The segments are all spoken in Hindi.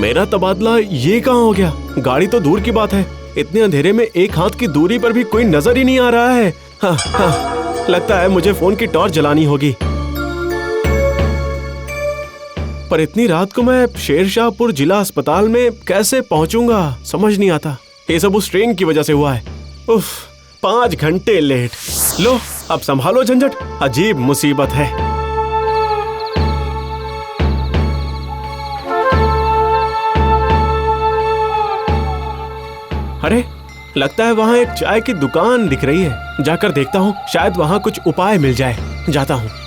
मेरा तबादला ये कहाँ हो गया? गाड़ी तो दूर की बात है, इतने अंधेरे में एक हाथ की दूरी पर भी कोई नजर ही नहीं आ रहा है। हाँ, लगता है मुझे फोन की टॉर्च जलानी होगी। पर इतनी रात को मैं शेरशाहपुर जिला अस्पताल में कैसे पहुंचूंगा समझ नहीं आता। ये सब उस ट्रेन की वजह से हुआ है। उफ, 5 घंटे लेट। लो अब संभालो झंझट, अजीब मुसीबत है। अरे लगता है वहाँ एक चाय की दुकान दिख रही है, जाकर देखता हूँ, शायद वहाँ कुछ उपाय मिल जाए। जाता हूँ।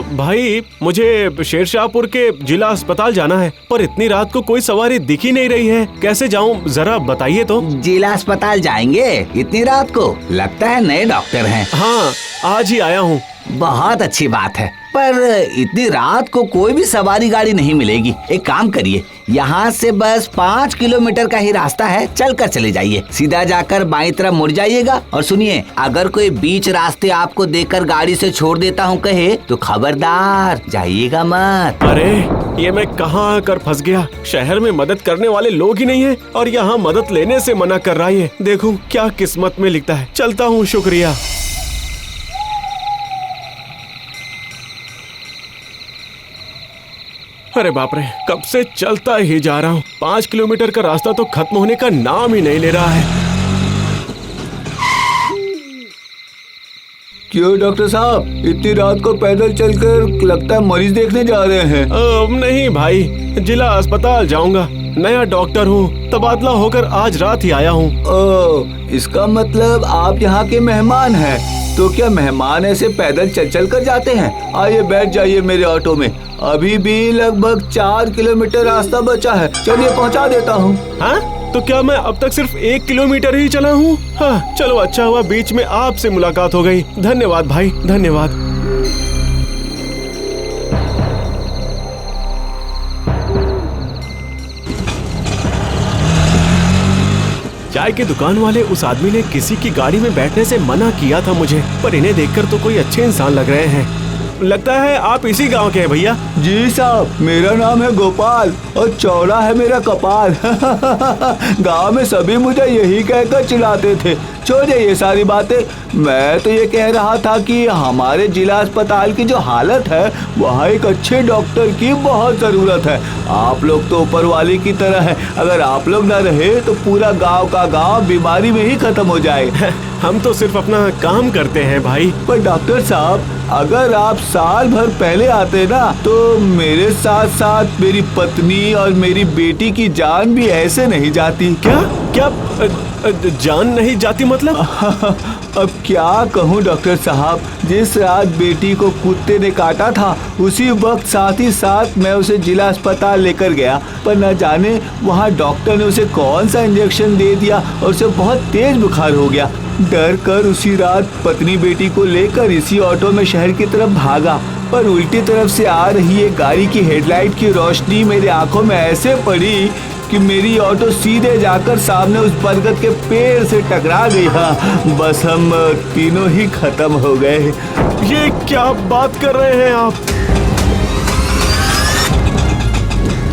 भाई मुझे शेरशाहपुर के जिला अस्पताल जाना है, पर इतनी रात को कोई सवारी दिख ही नहीं रही है, कैसे जाऊं जरा बताइए तो। जिला अस्पताल जाएंगे इतनी रात को? लगता है नए डॉक्टर हैं। हाँ, आज ही आया हूँ। बहुत अच्छी बात है, पर इतनी रात को कोई भी सवारी गाड़ी नहीं मिलेगी। एक काम करिए, यहाँ से बस 5 किलोमीटर का ही रास्ता है, चल कर चले जाइए। सीधा जाकर बाईं तरफ मुड़ जाइएगा। और सुनिए, अगर कोई बीच रास्ते आपको देखकर गाड़ी से छोड़ देता हूँ कहे तो खबरदार, जाइएगा मत। अरे ये मैं कहाँ आकर फंस गया। शहर में मदद करने वाले लोग ही नहीं है और यहाँ मदद लेने से मना कर रहा है। देखूं क्या किस्मत में लिखता है। चलता हूँ, शुक्रिया। अरे बाप रे, कब से चलता ही जा रहा हूँ। 5 किलोमीटर का रास्ता तो खत्म होने का नाम ही नहीं ले रहा है। क्यों डॉक्टर साहब, इतनी रात को पैदल चलकर लगता है मरीज देखने जा रहे हैं? नहीं भाई, जिला अस्पताल जाऊंगा। नया डॉक्टर हूँ, तबादला होकर आज रात ही आया हूँ। इसका मतलब आप यहाँ के मेहमान हैं। तो क्या मेहमान ऐसे पैदल चल चल कर जाते हैं? आइए बैठ जाइए मेरे ऑटो में। अभी भी लगभग 4 किलोमीटर रास्ता बचा है, चलिए पहुँचा देता हूँ। हाँ, तो क्या मैं अब तक सिर्फ 1 किलोमीटर ही चला हूँ? हाँ, चलो अच्छा हुआ बीच में आपसे मुलाकात हो गई। धन्यवाद भाई, धन्यवाद। चाय की दुकान वाले उस आदमी ने किसी की गाड़ी में बैठने से मना किया था मुझे, पर इन्हें देखकर तो कोई अच्छे इंसान लग रहे हैं। लगता है आप इसी गांव के हैं भैया। जी साहब, मेरा नाम है गोपाल और चौड़ा है मेरा कपाल। गांव में सभी मुझे यही कहकर चिढ़ाते थे। छोड़िए ये सारी बातें, मैं तो ये कह रहा था कि हमारे जिला अस्पताल की जो हालत है वहाँ एक अच्छे डॉक्टर की बहुत ज़रूरत है। आप लोग तो ऊपर वाले की तरह है, अगर आप लोग ना रहे तो पूरा गांव का गांव बीमारी में ही खत्म हो जाए। हम तो सिर्फ अपना काम करते हैं भाई। पर डॉक्टर साहब, अगर आप साल भर पहले आते ना तो मेरे साथ साथ मेरी पत्नी और मेरी बेटी की जान भी ऐसे नहीं जाती। क्या क्या जान नहीं जाती मतलब? अब क्या कहूँ डॉक्टर साहब, जिस रात बेटी को कुत्ते ने काटा था उसी वक्त साथ ही साथ मैं उसे जिला अस्पताल लेकर गया, पर न जाने वहाँ डॉक्टर ने उसे कौन सा इंजेक्शन दे दिया और उसे बहुत तेज बुखार हो गया। डर कर उसी रात पत्नी बेटी को लेकर इसी ऑटो में शहर की तरफ भागा, पर उल्टी तरफ से आ रही एक गाड़ी की हेडलाइट की रोशनी मेरी आंखों में ऐसे पड़ी कि मेरी ऑटो सीधे जाकर सामने उस बरगद के पेड़ से टकरा गई। हाँ, बस हम तीनों ही खत्म हो गए। ये क्या बात कर रहे हैं आप?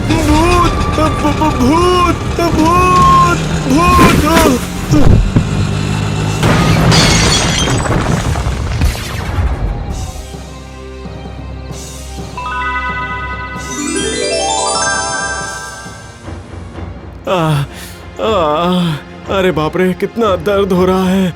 भूत भूत भूत भूत। अरे बाप रे, कितना दर्द हो रहा है।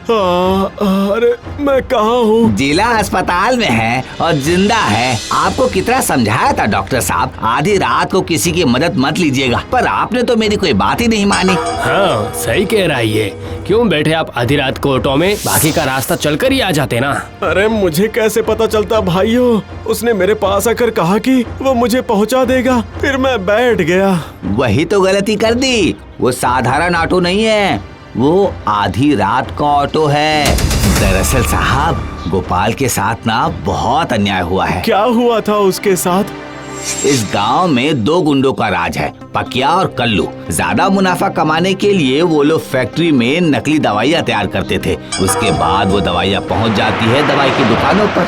अरे मैं कहाँ हूँ? जिला अस्पताल में है और जिंदा है। आपको कितना समझाया था डॉक्टर साहब, आधी रात को किसी की मदद मत लीजिएगा, पर आपने तो मेरी कोई बात ही नहीं मानी। हाँ, सही कह रहा है ये। क्यों बैठे आप आधी रात को ऑटो में? बाकी का रास्ता चलकर ही आ जाते ना। अरे मुझे कैसे पता चलता भाइयों, उसने मेरे पास आकर कहा कि वो मुझे पहुंचा देगा, फिर मैं बैठ गया। वही तो गलती कर दी। वो साधारण ऑटो नहीं है, वो आधी रात का ऑटो है। दरअसल साहब, गोपाल के साथ ना बहुत अन्याय हुआ है। क्या हुआ था उसके साथ? इस गांव में दो गुंडों का राज है, पकिया और कल्लू। ज्यादा मुनाफा कमाने के लिए वो लोग फैक्ट्री में नकली दवाइयाँ तैयार करते थे। उसके बाद वो दवाइयाँ पहुंच जाती है दवाई की दुकानों पर।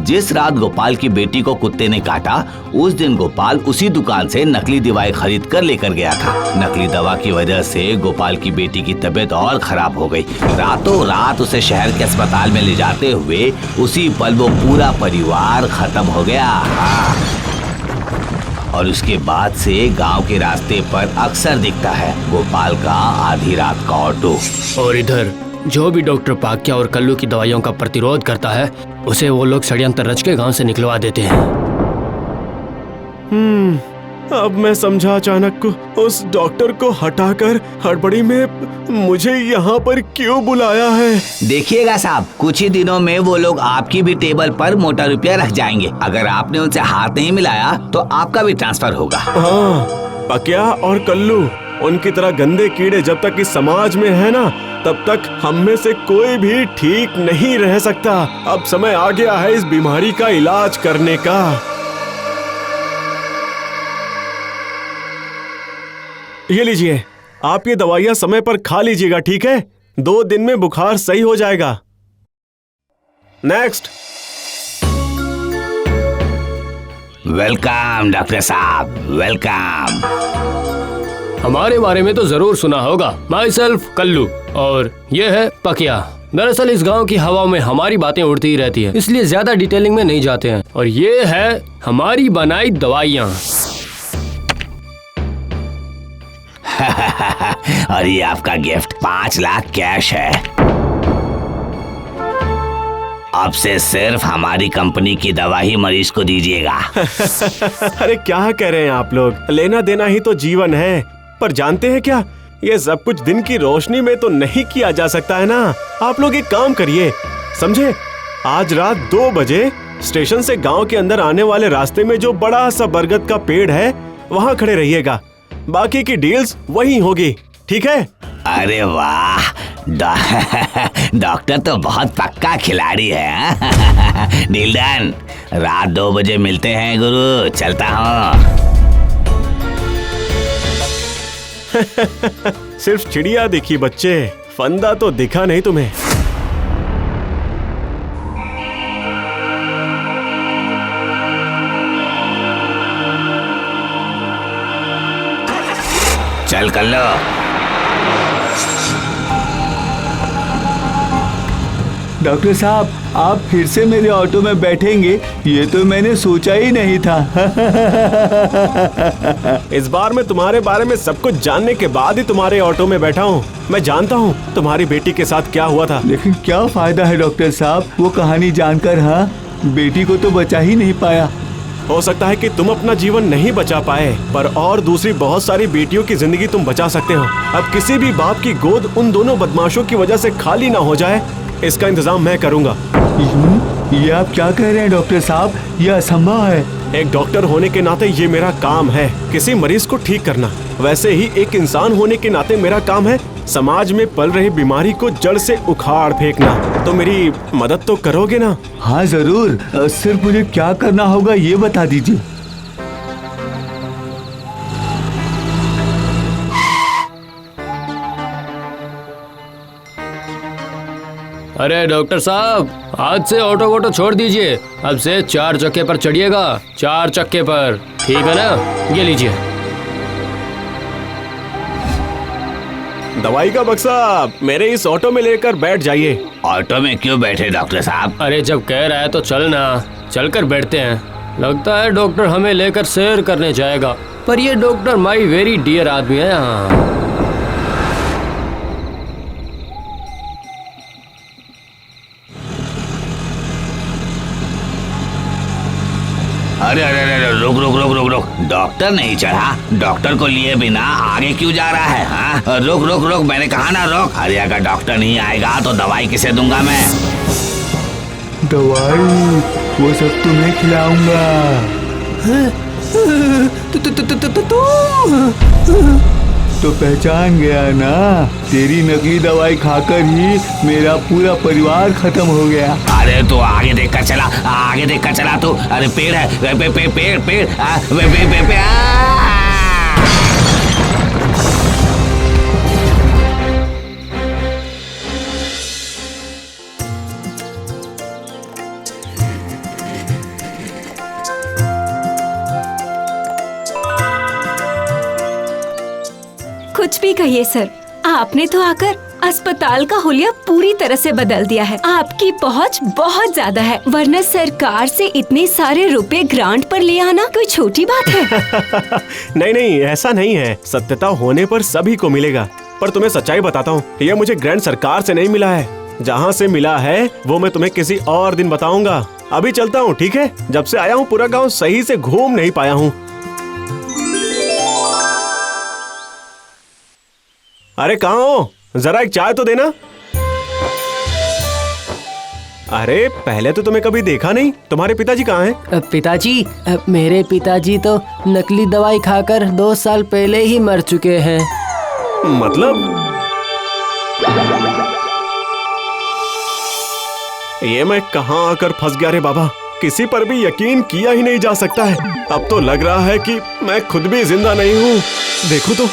जिस रात गोपाल की बेटी को कुत्ते ने काटा, उस दिन गोपाल उसी दुकान से नकली दवाई खरीद कर लेकर गया था। नकली दवा की वजह से गोपाल की बेटी की तबीयत और खराब हो गई। रातों रात उसे शहर के अस्पताल में ले जाते हुए उसी पल वो पूरा परिवार खत्म हो गया। और उसके बाद से गांव के रास्ते पर अक्सर दिखता है गोपाल का आधी रात का ऑटो। और इधर जो भी डॉक्टर पाक्या और कल्लू की दवाइयों का प्रतिरोध करता है, उसे वो लोग षड्यंत्र रच के गांव से निकलवा देते हैं। अब मैं समझा अचानक को उस डॉक्टर को हटाकर हड़बड़ी में मुझे यहाँ पर क्यों बुलाया है। देखिएगा साहब, कुछ ही दिनों में वो लोग आपकी भी टेबल पर मोटा रुपया रख जाएंगे। अगर आपने उनसे हाथ नहीं मिलाया तो आपका भी ट्रांसफर होगा। हाँ, पकिया और कल्लू उनकी तरह गंदे कीड़े जब तक इस समाज में है ना, तब तक हम में से कोई भी ठीक नहीं रह सकता। अब समय आ गया है इस बीमारी का इलाज करने का। ये लीजिए, आप ये दवाइयाँ समय पर खा लीजिएगा, ठीक है? 2 दिन में बुखार सही हो जाएगा। नेक्स्ट। वेलकम डॉक्टर साहब, वेलकम। हमारे बारे में तो जरूर सुना होगा। माई सेल्फ कल्लू, और ये है पकिया। दरअसल इस गांव की हवा में हमारी बातें उड़ती ही रहती हैं, इसलिए ज्यादा डिटेलिंग में नहीं जाते हैं। और ये है हमारी बनाई दवाइयाँ। और ये आपका गिफ्ट 5 लाख कैश है। अब से सिर्फ हमारी कंपनी की दवा ही मरीज को दीजिएगा। अरे क्या कह रहे हैं आप लोग? लेना देना ही तो जीवन है। पर जानते हैं क्या, ये सब कुछ दिन की रोशनी में तो नहीं किया जा सकता है ना। आप लोग एक काम करिए, समझे? आज रात 2 बजे स्टेशन से गांव के अंदर आने वाले रास्ते में जो बड़ा सा बरगद का पेड़ है, वहाँ खड़े रहिएगा। बाकी की डील्स वहीं होगी, ठीक है? अरे वाह, डॉक्टर तो बहुत पक्का खिलाड़ी है। Deal done. रात 2 बजे मिलते हैं गुरु, चलता हूँ। सिर्फ चिड़िया दिखी बच्चे, फंदा तो दिखा नहीं तुम्हें। चल कर लो। डॉक्टर साहब, आप फिर से मेरे ऑटो में बैठेंगे, ये तो मैंने सोचा ही नहीं था। इस बार मैं तुम्हारे बारे में सब कुछ जानने के बाद ही तुम्हारे ऑटो में बैठा हूँ। मैं जानता हूँ तुम्हारी बेटी के साथ क्या हुआ था। लेकिन क्या फायदा है डॉक्टर साहब, वो कहानी जानकर। हाँ, बेटी को तो बचा ही नहीं पाया। हो सकता है कि तुम अपना जीवन नहीं बचा पाए, पर और दूसरी बहुत सारी बेटियों की जिंदगी तुम बचा सकते हो। अब किसी भी बाप की गोद उन दोनों बदमाशों की वजह से खाली ना हो जाए, इसका इंतजाम मैं करूंगा। ये आप क्या कह रहे हैं डॉक्टर साहब? ये असंभव है। एक डॉक्टर होने के नाते ये मेरा काम है, किसी मरीज को ठीक करना। वैसे ही एक इंसान होने के नाते मेरा काम है समाज में पल रही बीमारी को जड़ से उखाड़ फेंकना। तो मेरी मदद तो करोगे ना? हाँ जरूर, सिर्फ मुझे क्या करना होगा ये बता दीजिए। अरे डॉक्टर साहब, आज से ऑटो वोटो छोड़ दीजिए। अब से 4 चक्के पर चढ़िएगा, 4 चक्के पर, ठीक है ना? ये लीजिए दवाई का बक्सा मेरे इस ऑटो में लेकर बैठ जाइए। ऑटो में क्यों बैठे डॉक्टर साहब? अरे जब कह रहा है तो चलना, चलकर बैठते हैं। लगता है डॉक्टर हमें लेकर सैर करने जाएगा, पर ये डॉक्टर माई वेरी डियर आदमी है यहाँ। अरे अरे अरे, रुक रुक रुक रुक रुक। डॉक्टर नहीं चढ़ा, डॉक्टर को लिए बिना आगे क्यों जा रहा है? हाँ, रुक रुक रुक, मैंने कहा ना रुक। अरे अगर डॉक्टर नहीं आएगा तो दवाई किसे दूंगा मैं? दवाई वो सब तुम्हें खिलाऊंगा। तो पहचान गया ना, तेरी नकली दवाई खाकर ही मेरा पूरा परिवार खत्म हो गया। अरे तो आगे देखकर चला, आगे देखकर चला तो। अरे पेड़ है, पेड़ पेड़ कुछ भी कहिए सर, आपने तो आकर अस्पताल का हुलिया पूरी तरह से बदल दिया है। आपकी पहुंच बहुत ज्यादा है, वरना सरकार से इतने सारे रुपए ग्रांट पर ले आना कोई छोटी बात है। नहीं नहीं, ऐसा नहीं है। सत्यता होने पर सभी को मिलेगा। पर तुम्हें सच्चाई बताता हूँ, यह मुझे ग्रांट सरकार से नहीं मिला है। जहाँ से मिला है वो मैं तुम्हें किसी और दिन बताऊंगा। अभी चलता हूँ, ठीक है? जब से आया हूँ पूरा गाँव सही से घूम नहीं पाया हूँ। अरे कहाँ हो? जरा एक चाय तो देना। अरे पहले तो तुम्हें कभी देखा नहीं। तुम्हारे पिताजी कहाँ हैं? पिताजी, मेरे पिताजी तो नकली दवाई खाकर 2 साल पहले ही मर चुके हैं। मतलब ये मैं कहाँ आकर फंस गया रे बाबा। किसी पर भी यकीन किया ही नहीं जा सकता है। अब तो लग रहा है कि मैं खुद भी जिंदा नहीं हूँ। देखो तो